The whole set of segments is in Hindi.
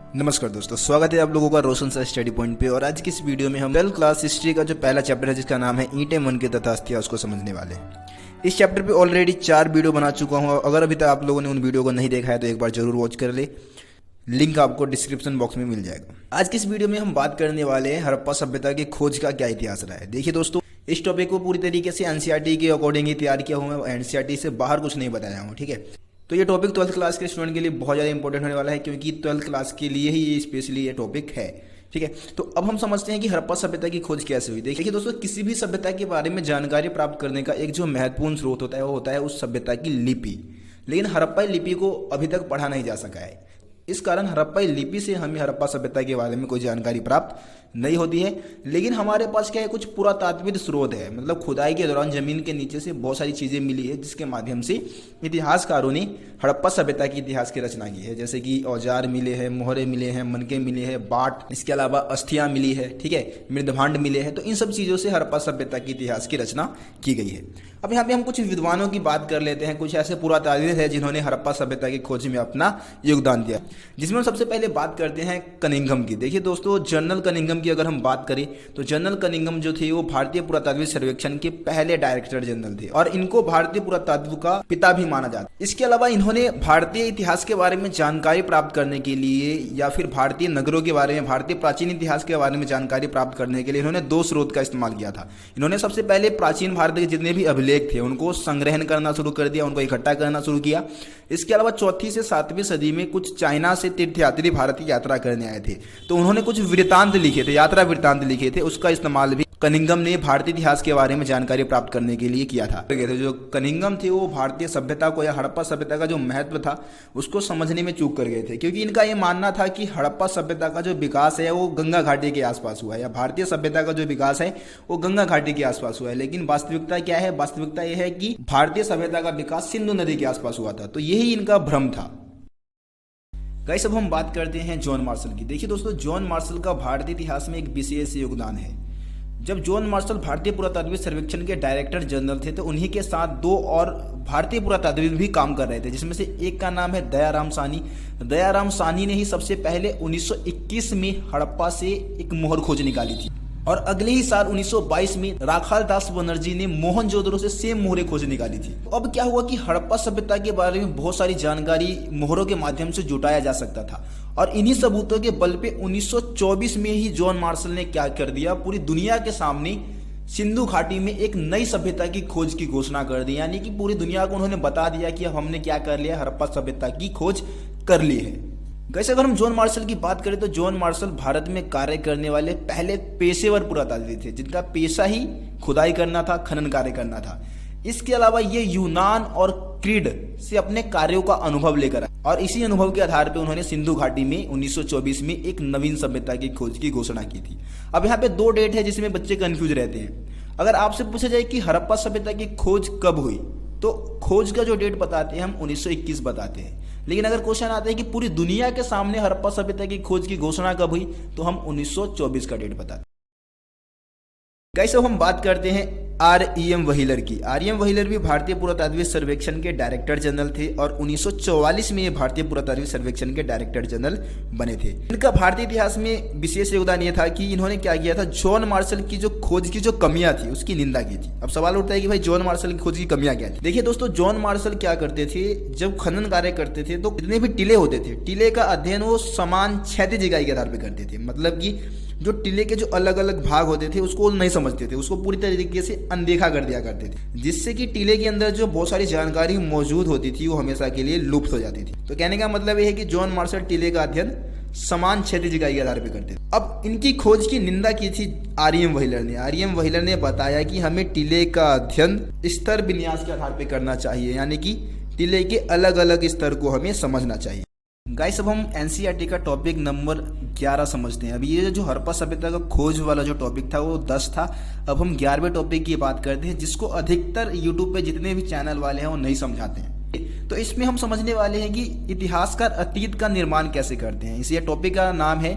नमस्कार दोस्तों, स्वागत है आप लोगों का रोशन सर स्टडी पॉइंट पे। और आज की इस वीडियो में हम 12th क्लास हिस्ट्री का जो पहला चैप्टर है जिसका नाम है ईंटें मन के तथा अस्थियां, उसको समझने वाले हैं। इस चैप्टर पे ऑलरेडी 4 वीडियो बना चुका हूँ। अगर अभी तक आप लोगों ने उन वीडियो को नहीं देखा है तो एक बार जरूर वॉच कर ले, लिंक आपको डिस्क्रिप्शन बॉक्स में मिल जाएगा। आज की इस वीडियो में हम बात करने वाले हैं हड़प्पा सभ्यता की खोज का क्या इतिहास रहा है। देखिए दोस्तों, इस टॉपिक को पूरी तरीके से एनसीईआरटी के अकॉर्डिंग ही तैयार किया हूँ मैं, एनसीईआरटी से बाहर कुछ नहीं बताया हूँ, ठीक है। तो ये टॉपिक 12th क्लास के स्टूडेंट के लिए बहुत ज़्यादा इंपॉर्टेंट होने वाला है, क्योंकि 12th क्लास के लिए ही ये स्पेशली ये टॉपिक है, ठीक है। तो अब हम समझते हैं कि हड़प्पा सभ्यता की खोज कैसे हुई। देखिए दोस्तों, किसी भी सभ्यता के बारे में जानकारी प्राप्त करने का एक जो महत्वपूर्ण स्रोत होता है वो होता है उस सभ्यता की लिपि। लेकिन हड़प्पा लिपि को अभी तक पढ़ा नहीं जा सका है। इस कारण हड़प्पा लिपि से हमें हड़प्पा सभ्यता के बारे में कोई जानकारी प्राप्त नहीं होती है। लेकिन हमारे पास क्या है, कुछ पुरातात्विक स्रोत है, मतलब खुदाई के दौरान जमीन के नीचे से बहुत सारी चीजें मिली है जिसके माध्यम से इतिहासकारों ने हड़प्पा सभ्यता की इतिहास की रचना की है। जैसे कि औजार मिले हैं, मोहरे मिले हैं, मनके मिले हैं, बाट, इसके अलावा अस्थियां मिली है, ठीक है, मृदभांड मिले हैं। तो इन सब चीजों से हड़प्पा सभ्यता की इतिहास की रचना की गई है। अब यहाँ पे हम कुछ विद्वानों की बात कर लेते हैं। कुछ ऐसे पुरातात्विक है जिन्होंने हड़प्पा सभ्यता की खोज में अपना योगदान दिया, जिसमें हम सबसे पहले बात करते हैं कनिंघम की। देखिए दोस्तों, जनरल कनिंघम की अगर हम बात करें तो जनरल कनिंघम जो थे वो भारतीय पुरातात्विक सर्वेक्षण के पहले डायरेक्टर जनरल थे और इनको भारतीय पुरातत्व का पिता भी माना जाता है। इसके अलावा इन्होंने भारतीय इतिहास के बारे में जानकारी प्राप्त करने के लिए या फिर भारतीय नगरों के बारे में, भारतीय प्राचीन इतिहास के बारे में जानकारी प्राप्त करने के लिए इन्होंने 2 स्रोत का इस्तेमाल किया था। इन्होंने सबसे पहले प्राचीन भारत के जितने भी अभिलेख थे उनको संग्रहण करना शुरू कर दिया, उनको इकट्ठा करना शुरू किया। इसके अलावा 4वीं से 7वीं सदी में कुछ चाइना से तीर्थयात्री भारत की यात्रा करने आए थे, तो उन्होंने कुछ वृत्तांत लिखे थे, यात्रा वृत्तांत लिखे थे। उसका इस्तेमाल भी कनिंघम ने भारतीय इतिहास के बारे में जानकारी प्राप्त करने के लिए किया था। जो कनिंघम थे वो भारतीय सभ्यता को या हड़प्पा सभ्यता का जो महत्व था उसको समझने में चूक कर गए थे, क्योंकि इनका ये मानना था कि हड़प्पा सभ्यता का जो विकास है वो गंगा घाटी के आसपास हुआ है, या भारतीय सभ्यता का जो विकास है वो गंगा घाटी के आसपास हुआ है। लेकिन वास्तविकता क्या है? वास्तविकता यह है कि भारतीय सभ्यता का विकास सिंधु नदी के आसपास हुआ था। तो यही इनका भ्रम था। गाइस, अब हम बात करते हैं जॉन मार्शल की। देखिए दोस्तों, जॉन मार्शल का भारतीय इतिहास में एक विशेष योगदान है। जब जॉन मार्शल भारतीय पुरातात्विक सर्वेक्षण के डायरेक्टर जनरल थे तो उन्हीं के साथ 2 और भारतीय पुरातात्विक भी काम कर रहे थे, जिसमें से एक का नाम है दयाराम साहनी। दयाराम साहनी ने ही सबसे पहले 1921 में हड़प्पा से एक मोहर खोज निकाली थी, और अगले ही साल 1922 में राखाल दास बनर्जी ने मोहनजोदड़ो से सेम मोहरें खोज निकाली थी। तो अब क्या हुआ कि हड़प्पा सभ्यता के बारे में बहुत सारी जानकारी मोहरों के माध्यम से जुटाया जा सकता था, और इन्हीं सबूतों के बल पे 1924 में ही जॉन मार्शल ने क्या कर दिया, पूरी दुनिया के सामने सिंधु घाटी में एक नई सभ्यता की खोज की घोषणा कर दी। यानी कि पूरी दुनिया को उन्होंने बता दिया कि अब हमने क्या कर लिया, हड़प्पा सभ्यता की खोज कर ली है। वैसे अगर हम जॉन मार्शल की बात करें तो जॉन मार्शल भारत में कार्य करने वाले पहले पेशेवर पुरातात्विक थे, जिनका पेशा ही खुदाई करना था, खनन कार्य करना था। इसके अलावा ये यूनान और क्रीड से अपने कार्यों का अनुभव लेकर आए, और इसी अनुभव के आधार पर उन्होंने सिंधु घाटी में 1924 में एक नवीन सभ्यता की खोज की घोषणा की थी। अब यहाँ पे 2 डेट है जिसमें बच्चे कंफ्यूज रहते हैं। अगर आपसे पूछा जाए कि हड़प्पा सभ्यता की खोज कब हुई, तो खोज का जो डेट बताते हैं हम 1921 बताते हैं। लेकिन अगर क्वेश्चन आता है कि पूरी दुनिया के सामने हड़प्पा सभ्यता की खोज की घोषणा कब हुई, तो हम 1924 का डेट बताते हैं। गाइस, अब हम बात करते हैं R.E.M. व्हीलर की। R.E.M. व्हीलर भी भारतीय पुरातात्विक सर्वेक्षण के डायरेक्टर जनरल थे, और 1944 में ये भारतीय पुरातात्विक सर्वेक्षण के डायरेक्टर जनरल बने थे। इनका भारतीय इतिहास में विशेष योगदान ये था कि इन्होंने क्या किया था, जॉन मार्शल की जो खोज की जो कमियां थी उसकी निंदा की थी। अब सवाल उठता है कि भाई जॉन मार्शल की खोज की कमियां क्या थी। देखिए दोस्तों, जॉन मार्शल क्या करते थे, जब खनन कार्य करते थे तो जितने भी टीले होते थे, टीले का अध्ययन वो समान क्षैतिज इकाई के आधार पर करते थे। मतलब कि जो टीले के जो अलग अलग भाग होते थे उसको नहीं समझते थे, उसको पूरी तरीके से अनदेखा कर दिया करते थे, जिससे कि टीले के अंदर जो बहुत सारी जानकारी मौजूद होती थी वो हमेशा के लिए लुप्त हो जाती थी। तो कहने का मतलब ये है कि जॉन मार्शल टीले का अध्ययन समान क्षैतिज इकाई के आधार पर करते थे। अब इनकी खोज की निंदा की थी R.E.M. व्हीलर ने। R.E.M. व्हीलर ने बताया कि हमें टीले का अध्ययन स्तर विन्यास के आधार पर करना चाहिए, यानी कि टीले के अलग अलग स्तर को हमें समझना चाहिए। गाइस, अब हम एनसीईआरटी का टॉपिक नंबर 11 समझते हैं। अभी ये जो हड़प्पा सभ्यता का खोज वाला जो टॉपिक था वो 10 था। अब हम 11वें टॉपिक की बात करते हैं, जिसको अधिकतर यूट्यूब पे जितने भी चैनल वाले हैं वो नहीं समझाते हैं। तो इसमें हम समझने वाले हैं कि इतिहासकार अतीत का निर्माण कैसे करते हैं। इस ये टॉपिक का नाम है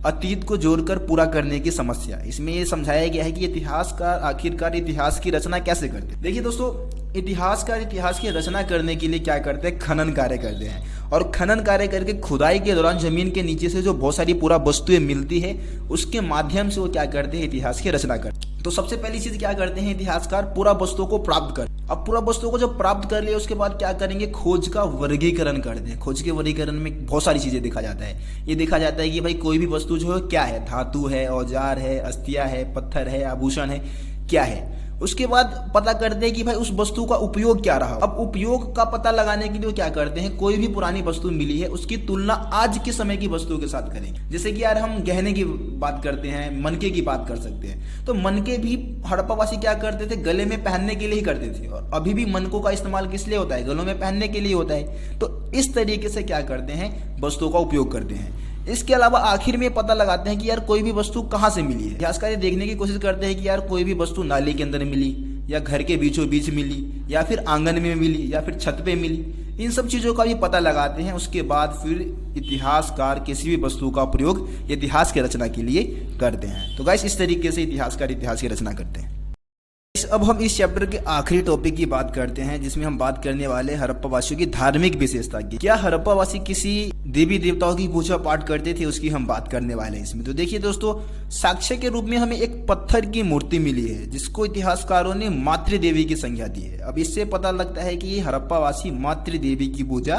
अतीत को जोड़कर पूरा करने की समस्या। इसमें ये समझाया गया है कि इतिहासकार आखिरकार इतिहास की रचना कैसे करते हैं। देखिए दोस्तों, इतिहासकार इतिहास की रचना करने के लिए क्या करते हैं, खनन कार्य करते हैं। और खनन कार्य करके खुदाई के दौरान जमीन के नीचे से जो बहुत सारी पूरा वस्तुएं मिलती है उसके माध्यम से वो क्या करते हैं, इतिहास की रचना करते हैं। तो सबसे पहली चीज क्या करते हैं इतिहासकार, पूरा वस्तुओं को प्राप्त कर। अब पूरा वस्तुओं को जब प्राप्त कर लिया उसके बाद क्या करेंगे, खोज का वर्गीकरण करते हैं। खोज के वर्गीकरण में बहुत सारी चीजें देखा जाता है। ये देखा जाता है कि भाई कोई भी वस्तु जो है क्या है, धातु है, औजार है, अस्थियां है, पत्थर है, आभूषण है, क्या है। उसके बाद पता करते हैं कि भाई उस वस्तु का उपयोग क्या रहा। अब उपयोग का पता लगाने के लिए क्या करते हैं, कोई भी पुरानी वस्तु मिली है उसकी तुलना आज के समय की वस्तुओं के साथ करेंगे। जैसे कि यार हम गहने की बात करते हैं, मनके की बात कर सकते हैं, तो मनके भी हड़प्पावासी क्या करते थे, गले में पहनने के लिए ही करते थे। और अभी भी मनकों का इस्तेमाल किस लिए होता है, गलों में पहनने के लिए होता है। तो इस तरीके से क्या करते हैं, वस्तुओं का उपयोग करते हैं। इसके अलावा आखिर में पता लगाते हैं कि यार कोई भी वस्तु कहाँ से मिली है। इतिहासकार ये देखने की कोशिश करते हैं कि यार कोई भी वस्तु नाली के अंदर मिली, या घर के बीचों बीच मिली, या फिर आंगन में मिली, या फिर छत पे मिली। इन सब चीजों का भी पता लगाते हैं। उसके बाद फिर इतिहासकार किसी भी वस्तु का प्रयोग इतिहास की रचना के लिए करते हैं। तो गाइस इस तरीके से इतिहासकार इतिहास की रचना करते हैं। अब हम इस चैप्टर के आखिरी टॉपिक की बात करते हैं, जिसमें हम बात करने वाले हड़प्पावासियों की धार्मिक विशेषता की। क्या हड़प्पावासी किसी देवी देवताओं की पूजा पाठ करते थे, उसकी हम बात करने वाले हैं इसमें। तो देखिए दोस्तों, साक्ष्य के रूप में हमें एक पत्थर की मूर्ति मिली है जिसको इतिहासकारों ने मातृदेवी की संज्ञा दी है। अब इससे पता लगता है कि ये हड़प्पावासी मातृदेवी की पूजा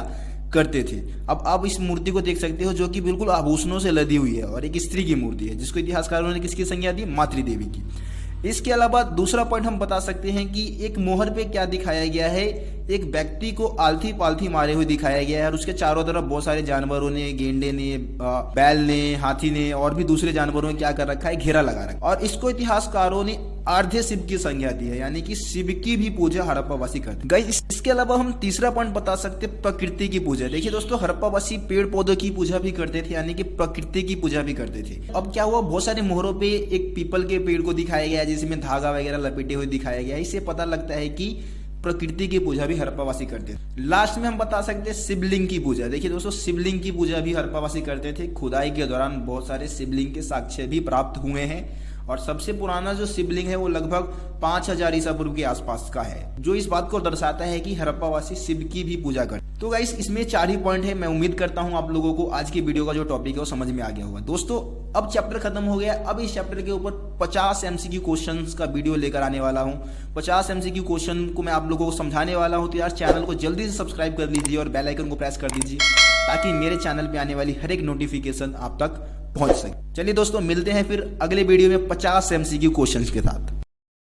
करते थे। अब आप इस मूर्ति को देख सकते हो जो कि बिल्कुल आभूषणों से लदी हुई है और एक स्त्री की मूर्ति है जिसको इतिहासकारों ने किसकी संज्ञा दी, मातृदेवी की। इसके अलावा दूसरा पॉइंट हम बता सकते हैं कि एक मोहर पे क्या दिखाया गया है, एक व्यक्ति को आलथी पालथी मारे हुए दिखाया गया है और उसके चारों तरफ बहुत सारे जानवरों ने, गेंडे ने, बैल ने, हाथी ने और भी दूसरे जानवरों ने क्या कर रखा है, घेरा लगा रखा है। और इसको इतिहासकारों ने आर्ध्य शिव की संज्ञा दी है, यानी कि शिव की भी पूजा हड़प्पावासी करते। गाइस इसके अलावा हम तीसरा पॉइंट बता सकते हैं प्रकृति की पूजा। देखिए दोस्तों, हड़प्पावासी पेड़ पौधों की पूजा भी करते थे, यानी कि प्रकृति की पूजा भी करते थे। अब क्या हुआ, बहुत सारे मोहरों पे एक पीपल के पेड़ को दिखाया गया है जिसमें धागा वगैरह लपेटे हुए दिखाया गया है। इससे पता लगता है कि प्रकृति की पूजा भी हड़प्पावासी करते थे। लास्ट में हम बता सकते हैं शिवलिंग की पूजा। देखिए दोस्तों, शिवलिंग की पूजा भी हड़प्पावासी करते थे। खुदाई के दौरान बहुत सारे शिवलिंग के साक्ष्य भी प्राप्त हुए हैं और सबसे पुराना जो शिवलिंग है वो लगभग 5000 ईसा पूर्व के आसपास का है, जो इस बात को दर्शाता है कि हड़प्पावासी शिव की भी पूजा करते। तो गाइस इसमें 4 ही पॉइंट है। मैं उम्मीद करता हूं आप लोगों को आज की वीडियो का जो टॉपिक है वो समझ में आ गया होगा। दोस्तों अब चैप्टर खत्म हो गया। अब इस चैप्टर के ऊपर 50 MCQ क्वेश्चंस का वीडियो लेकर आने वाला हूं। 50 MCQ क्वेश्चन को मैं आप लोगों को समझाने वाला हूं। तो यार चैनल को जल्दी से सब्सक्राइब कर लीजिए और बेल आइकन को प्रेस कर दीजिए ताकि मेरे चैनल पे आने वाली हर एक नोटिफिकेशन आप तक पहुंच सके। चलिए दोस्तों, मिलते हैं फिर अगले वीडियो में 50 MCQ क्वेश्चंस के साथ।